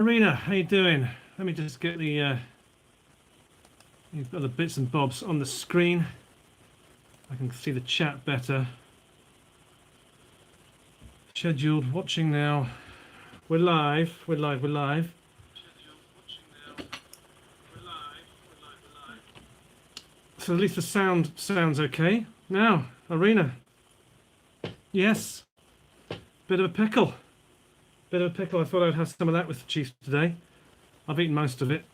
Arena, how you doing? Let me just get the other bits and bobs on the screen. I can see the chat better. Scheduled, watching now. We're live. We're live. We're live. So at least the sound sounds okay. Now, Arena. Yes. Bit of a pickle. Bit of a pickle. I thought I'd have some of that with the Chiefs today. I've eaten most of it.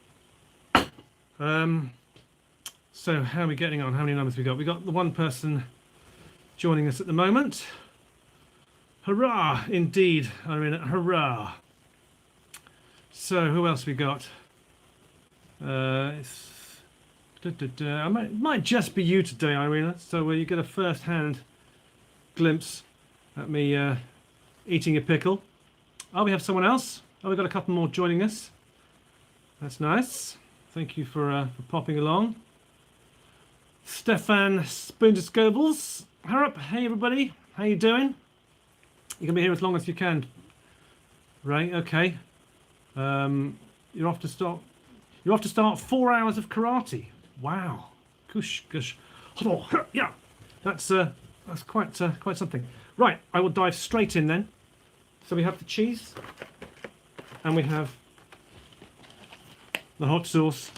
So how are we getting on? How many numbers we got? We got the one person joining us at the moment. Hurrah! Indeed, Arena. Hurrah! So who else we got? It might just be you today, Irina. So you get a first-hand glimpse at me eating a pickle. Oh, we have someone else. Oh, we've got a couple more joining us. That's nice. Thank you for popping along. Stefan Spoonter-Scobles. Harrop, hey everybody. How you doing? You can be here as long as you can. Right, okay. You're off to start. You're off to start 4 hours of karate. Wow. Kush, kush. Yeah. That's quite something. Right, I will dive straight in then. So we have the cheese, and we have the hot sauce,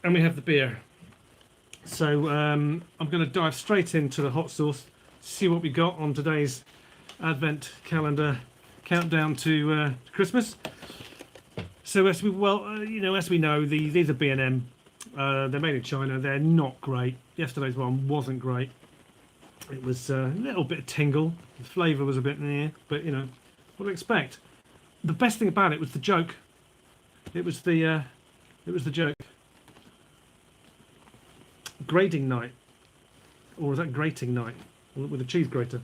and we have the beer. So I'm going to dive straight into the hot sauce, see what we got on today's Advent calendar countdown to Christmas. So as we as we know, these are B&M. They're made in China. They're not great. Yesterday's one wasn't great. It was a little bit of tingle. The flavour was a bit near, but you know, what do you expect? The best thing about it was the joke. It was the joke. Grading night, or was that grating night with a cheese grater?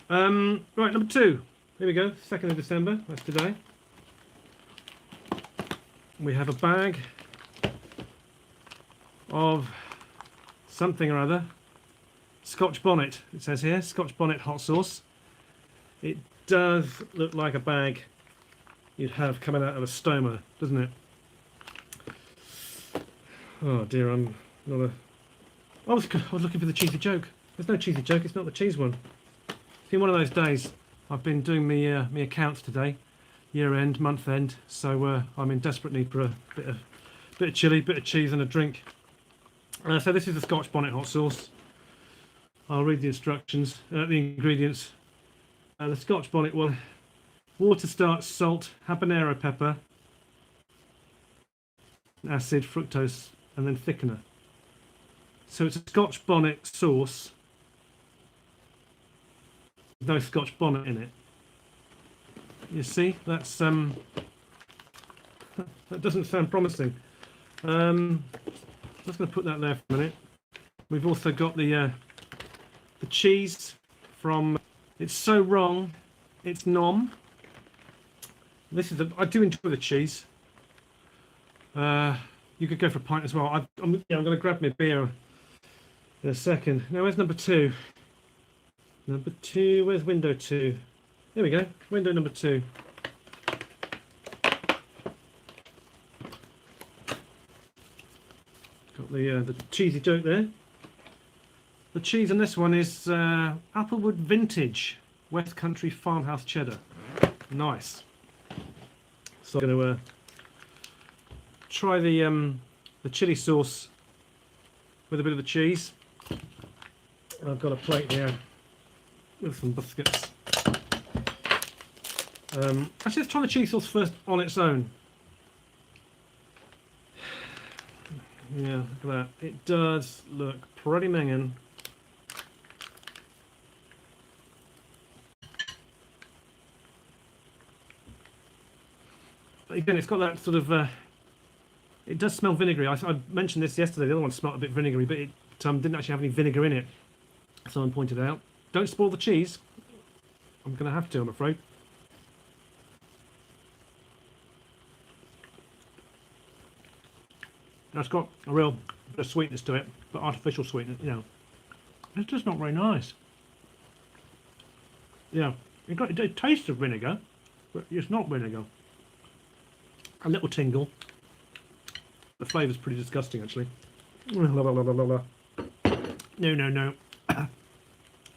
Right, number 2. Here we go. 2nd of December. That's today. We have a bag of something or other. Scotch Bonnet, it says here. Scotch Bonnet hot sauce. It does look like a bag you'd have coming out of a stoma, doesn't it? Oh dear, I'm not a... I was looking for the cheesy joke. There's no cheesy joke, it's not the cheese one. It's been one of those days. I've been doing me accounts today. Year end, month end. So I'm in desperate need for a bit of chilli, bit of cheese and a drink. So this is the Scotch Bonnet hot sauce. I'll read the instructions, the ingredients. The Scotch Bonnet one: water, starch, salt, habanero pepper, acid, fructose, and then thickener. So it's a Scotch Bonnet sauce. There's no Scotch Bonnet in it. You see, that's that doesn't sound promising. I'm just going to put that there for a minute. We've also got the cheese from It's So Wrong, It's Nom. This is I do enjoy the cheese. You could go for a pint as well. I'm going to grab my beer in a second. Now, where's number 2? Number 2, where's window 2? There we go, window number 2. Got the cheesy joke there. The cheese on this one is Applewood Vintage West Country Farmhouse Cheddar. Nice. So I'm going to try the chili sauce with a bit of the cheese. I've got a plate here with some biscuits. Actually, let's try the chili sauce first on its own. Yeah, look at that. It does look pretty minging. But again, it's got that sort of... it does smell vinegary. I mentioned this yesterday. The other one smelled a bit vinegary, but it didn't actually have any vinegar in it. Someone pointed out. Don't spoil the cheese. I'm going to have to, I'm afraid. That's got a real bit of sweetness to it, but artificial sweetness, you know. It's just not very nice. Yeah, it tastes of vinegar, but it's not vinegar. a little tingle. The flavour's pretty disgusting, actually. No.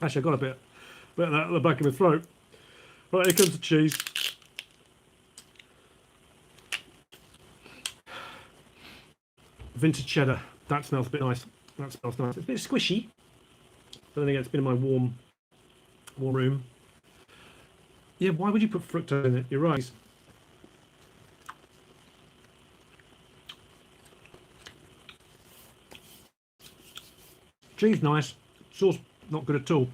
Actually, I got a bit of that at the back of my throat. Right, here comes the cheese. Vintage cheddar. That smells a bit nice. That smells nice. It's a bit squishy. But then again, it's been in my warm room. Yeah, why would you put fructose in it? You're right. Cheese nice. Sauce not good at all.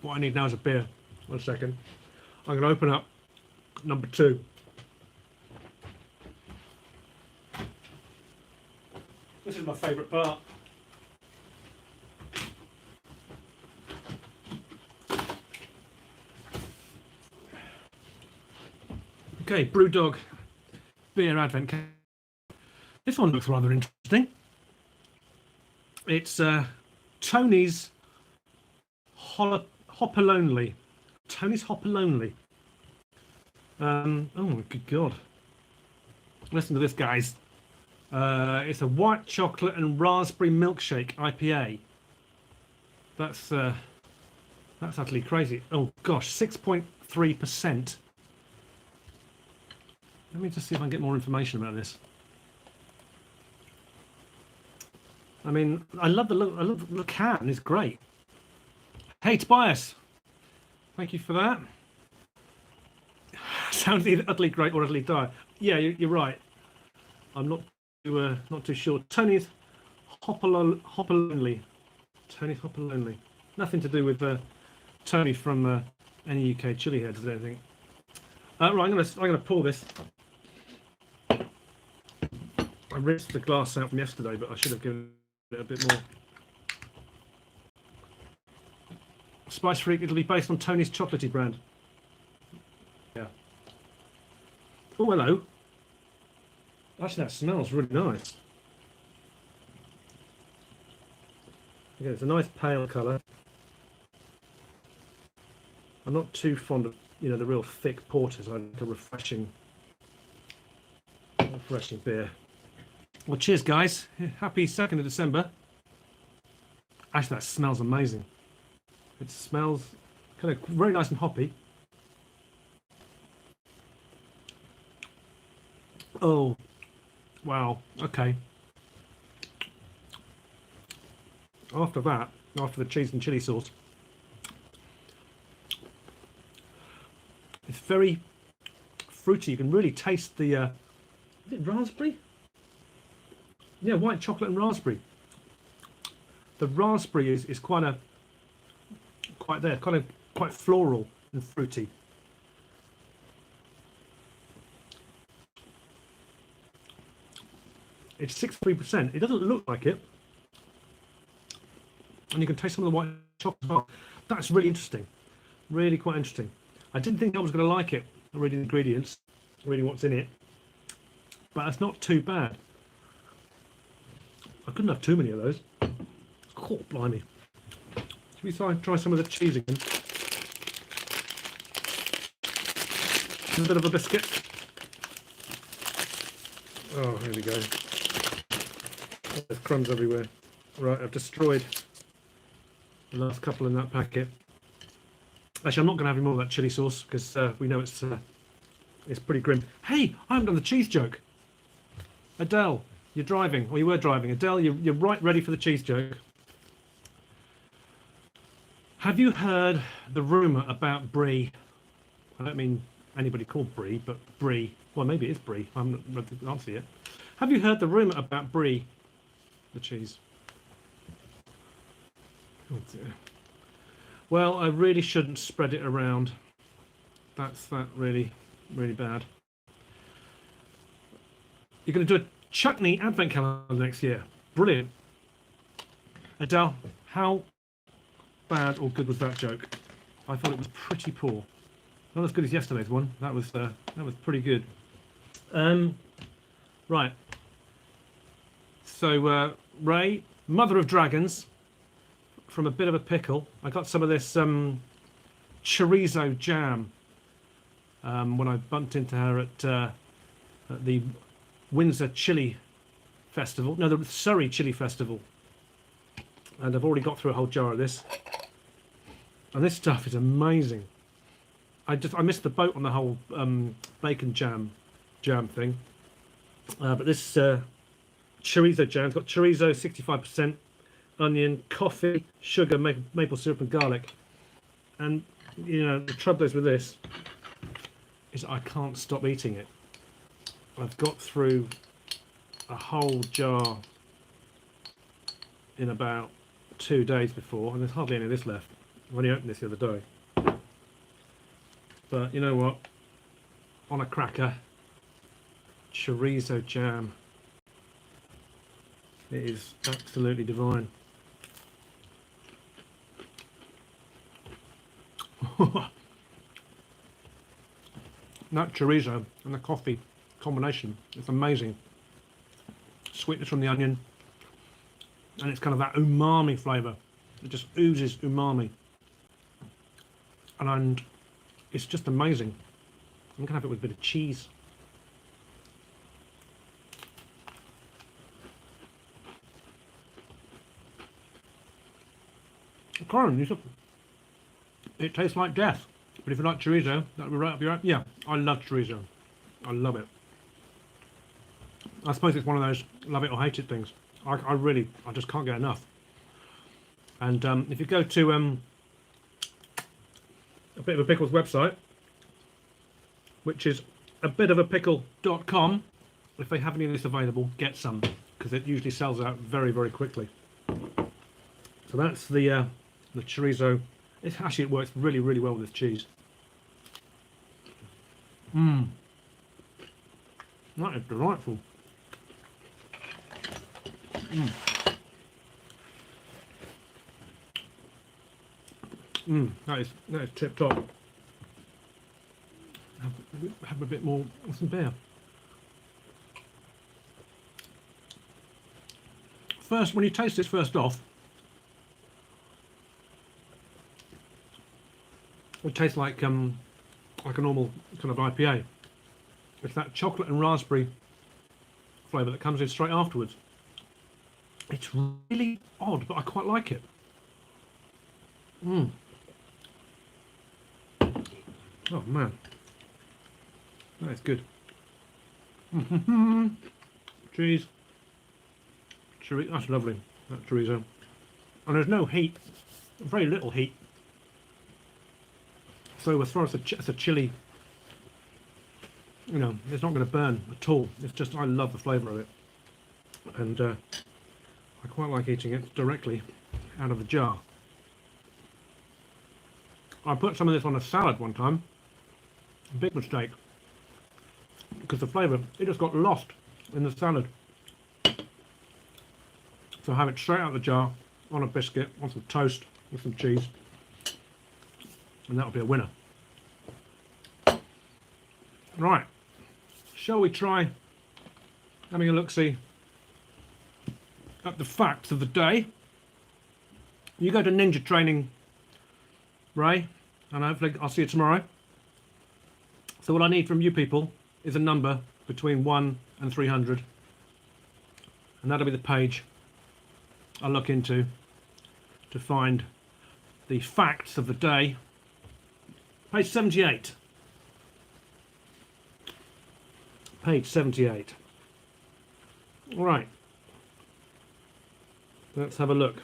What I need now is a beer. 1 second. I'm going to open up number 2. This is my favourite part. Okay, Brewdog beer advent calendar. This one looks rather interesting. It's Tony's Hopalonely. Tony's Hopalonely. Oh, good God. Listen to this, guys. It's a white chocolate and raspberry milkshake IPA. That's utterly crazy. Oh gosh, 6.3%. Let me just see if I can get more information about this. I mean, I love the look. I love the can. It's great. Hey, Tobias. Thank you for that. Sounds either utterly great or utterly dire. Yeah, you're right. I'm not too sure. Tony's Hopalonely. Tony's Hopalonely. Nothing to do with Tony from any UK chili heads, I don't think. Right, I'm gonna pour this. I rinsed the glass out from yesterday, but I should have given it a bit more. Spice Freak, it'll be based on Tony's chocolatey brand. Yeah. Oh, hello. Actually, that smells really nice. Okay, it's a nice pale colour. I'm not too fond of, the real thick porters. I like a refreshing beer. Well, cheers, guys. Happy 2nd of December. Actually, that smells amazing. It smells kind of very nice and hoppy. Oh, wow. Okay. After that, after the cheese and chili sauce, it's very fruity. You can really taste the, is it raspberry? Yeah, white chocolate and raspberry. The raspberry is quite floral and fruity. It's 6.3%. It doesn't look like it. And you can taste some of the white chocolate as well. That's really interesting. Really quite interesting. I didn't think I was going to like it, reading the ingredients, reading what's in it. But that's not too bad. I couldn't have too many of those. Oh, blimey. Should we try some of the cheese again? A bit of a biscuit. Oh, here we go. There's crumbs everywhere. Right, I've destroyed the last couple in that packet. Actually, I'm not going to have any more of that chili sauce because we know it's pretty grim. Hey, I haven't done the cheese joke. Adele, you're driving, or you were driving. Adele, you're right ready for the cheese joke. Have you heard the rumour about Brie? I don't mean anybody called Brie, but Brie. Well, maybe it is Brie. I haven't read the answer yet. Have you heard the rumour about Brie, the cheese? Oh dear. Well, I really shouldn't spread it around. That's really, really bad. You're going to do a chutney advent calendar next year. Brilliant. Adele, how bad or good was that joke? I thought it was pretty poor. Not as good as yesterday's one. That was pretty good. Right. So Ray, Mother of Dragons, from a bit of a pickle. I got some of this chorizo jam. when I bumped into her at the Windsor Chili Festival. No, the Surrey Chili Festival. And I've already got through a whole jar of this. And this stuff is amazing. I missed the boat on the whole bacon jam thing. But this chorizo jam's got chorizo 65%, onion, coffee, sugar, maple syrup and garlic. And you know, the trouble is with this is I can't stop eating it. I've got through a whole jar in about 2 days before, and there's hardly any of this left. I only opened this the other day. But you know what? On a cracker, chorizo jam. It is absolutely divine. That chorizo and the coffee combination is amazing. Sweetness from the onion, and it's kind of that umami flavour. It just oozes umami, and it's just amazing. I'm gonna have it with a bit of cheese. It tastes like death, but if you like chorizo, that'll be right up your alley. Yeah, I love chorizo. I love it. I suppose it's one of those love it or hate it things. I just can't get enough. And if you go to a bit of a pickle's website, which is abitofapickle.com, if they have any of this available, get some, because it usually sells out very, very quickly. So that's the chorizo. It works really, really well with this cheese. That is delightful. That is tip top. Have a bit more of some beer. First, when you taste this first off, it tastes like a normal kind of IPA. It's that chocolate and raspberry flavour that comes in straight afterwards. It's really odd, but I quite like it. Oh man, that is good. Cheese, chorizo, that's lovely. That chorizo, and there's no heat, very little heat. So as far as a chili, you know, it's not going to burn at all. It's just, I love the flavour of it, and I quite like eating it directly out of the jar. I put some of this on a salad one time. Big mistake, because the flavour, it just got lost in the salad. So have it straight out of the jar on a biscuit, on some toast with some cheese, and that'll be a winner. Right, shall we try having a look-see at the facts of the day? You go to ninja training, Ray, and hopefully I'll see you tomorrow. So what I need from you people is a number between 1 and 300, and that'll be the page I'll look into to find the facts of the day. Page 78. Page 78. All right, let's have a look.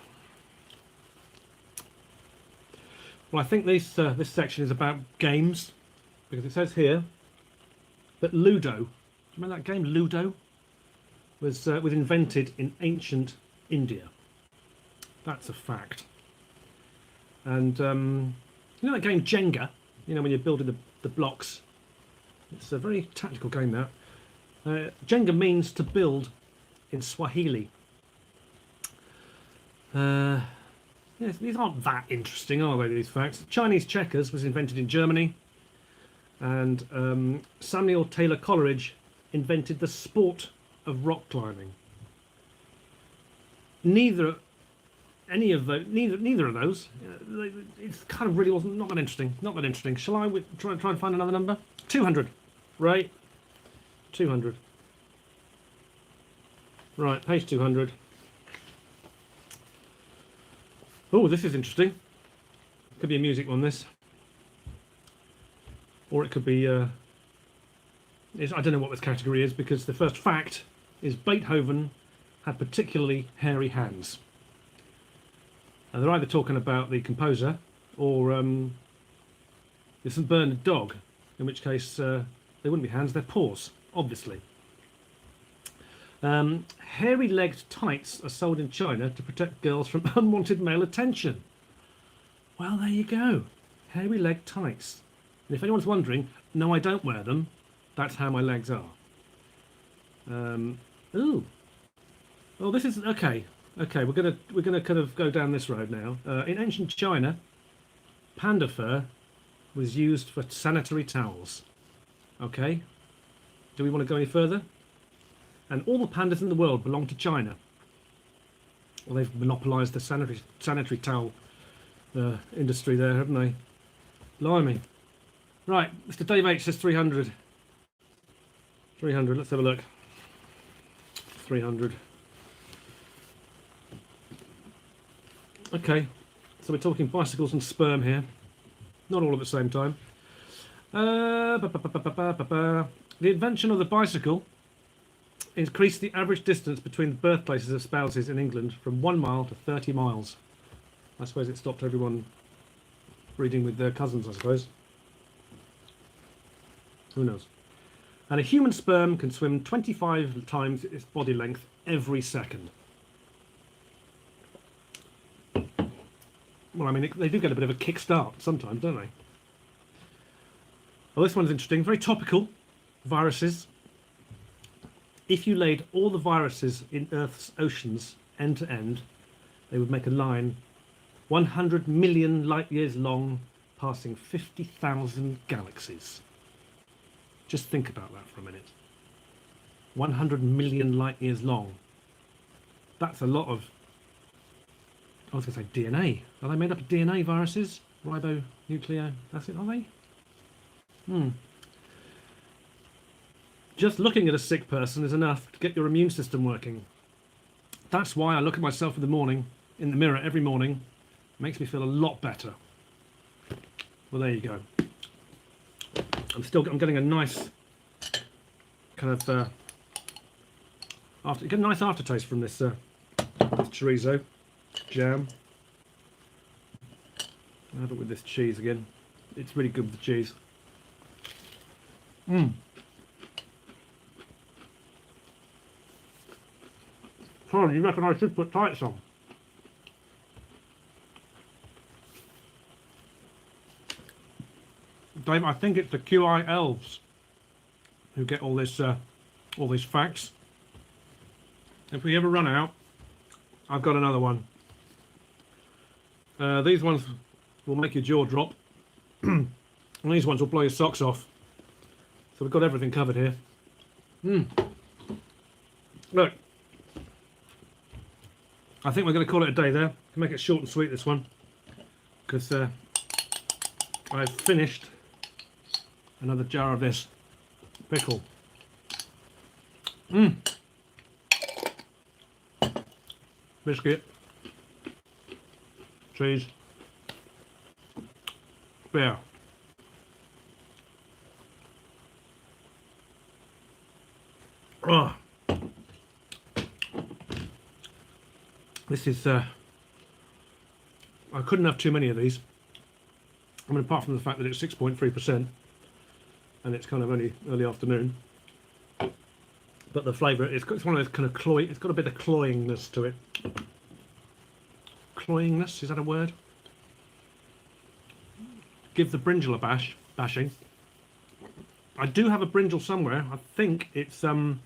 Well, I think this section is about games, because it says here that Ludo, do you remember that game Ludo? Was invented in ancient India. That's a fact. And you know that game Jenga? You know, when you're building the blocks. It's a very tactical game, that. Jenga means to build in Swahili. Yes, these aren't that interesting, are they, these facts? Chinese checkers was invented in Germany, and Samuel Taylor Coleridge invented the sport of rock climbing. Neither any of those, neither of those. It's kind of really wasn't not that interesting. Not that interesting. Shall I try and find another number? 200. Right. 200. Right, page 200. Oh, this is interesting. Could be a music one, this. Or it could be, I don't know what this category is, because the first fact is Beethoven had particularly hairy hands. And they're either talking about the composer or the St. Bernard dog, in which case they wouldn't be hands, they're paws, obviously. Hairy-legged tights are sold in China to protect girls from unwanted male attention. Well, there you go. Hairy-legged tights. And if anyone's wondering, no, I don't wear them. That's how my legs are. Ooh. Well, this is okay. Okay, we're gonna kind of go down this road now. In ancient China, panda fur was used for sanitary towels. Okay. Do we want to go any further? And all the pandas in the world belong to China. Well, they've monopolised the sanitary towel industry there, haven't they? Blimey. Right, Mr. Dave H says 300. 300, let's have a look. 300. Okay, so we're talking bicycles and sperm here. Not all at the same time. The invention of the bicycle increased the average distance between the birthplaces of spouses in England from 1 mile to 30 miles. I suppose it stopped everyone breeding with their cousins, I suppose. Who knows? And a human sperm can swim 25 times its body length every second. Well, I mean, they do get a bit of a kickstart sometimes, don't they? Well, this one's interesting. Very topical. Viruses. If you laid all the viruses in Earth's oceans end to end, they would make a line 100 million light years long, passing 50,000 galaxies. Just think about that for a minute. 100 million light years long. That's a lot of, I was going to say DNA. Are they made up of DNA viruses? Ribonucleic acid, are they? Just looking at a sick person is enough to get your immune system working. That's why I look at myself in the mirror every morning. It makes me feel a lot better. Well, there you go. I'm getting a nice kind of get a nice aftertaste from this chorizo jam. I'll have it with this cheese again. It's really good with the cheese. Oh, you reckon I should put tights on? Dave, I think it's the QI elves who get all these facts. If we ever run out, I've got another one. These ones will make your jaw drop, and these ones will blow your socks off. So we've got everything covered here. Look, I think we're going to call it a day there. Make it short and sweet, this one, because I've finished another jar of this pickle. Biscuit, cheese, beer. Oh. This is, I couldn't have too many of these. I mean, apart from the fact that it's 6.3% and it's kind of only early afternoon. But the flavour, it's one of those kind of it's got a bit of cloyingness to it. Cloyingness, is that a word? Give the brinjal a bashing. I do have a brinjal somewhere. I think it's Mr.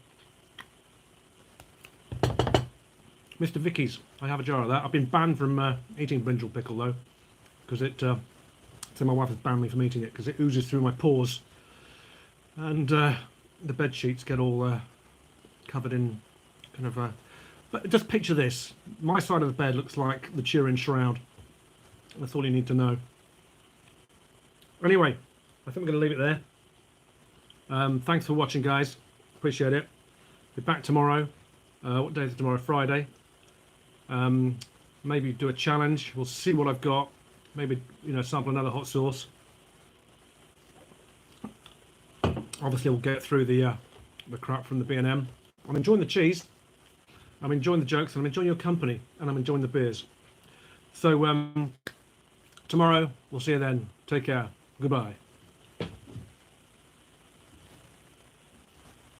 Vicky's. I have a jar of that. I've been banned from eating brinjal pickle though, because so my wife has banned me from eating it because it oozes through my pores, and the bed sheets get all covered in kind of But just picture this. My side of the bed looks like the Turin Shroud. That's all you need to know. Anyway, I think we're going to leave it there. Thanks for watching, guys. Appreciate it. Be back tomorrow. What day is it tomorrow? Friday. Maybe do a challenge. We'll see what I've got. Maybe, you know, sample another hot sauce. Obviously, we'll get through the crap from the B&M. I'm enjoying the cheese. I'm enjoying the jokes. I'm enjoying your company, and I'm enjoying the beers. So tomorrow, we'll see you then. Take care. Goodbye.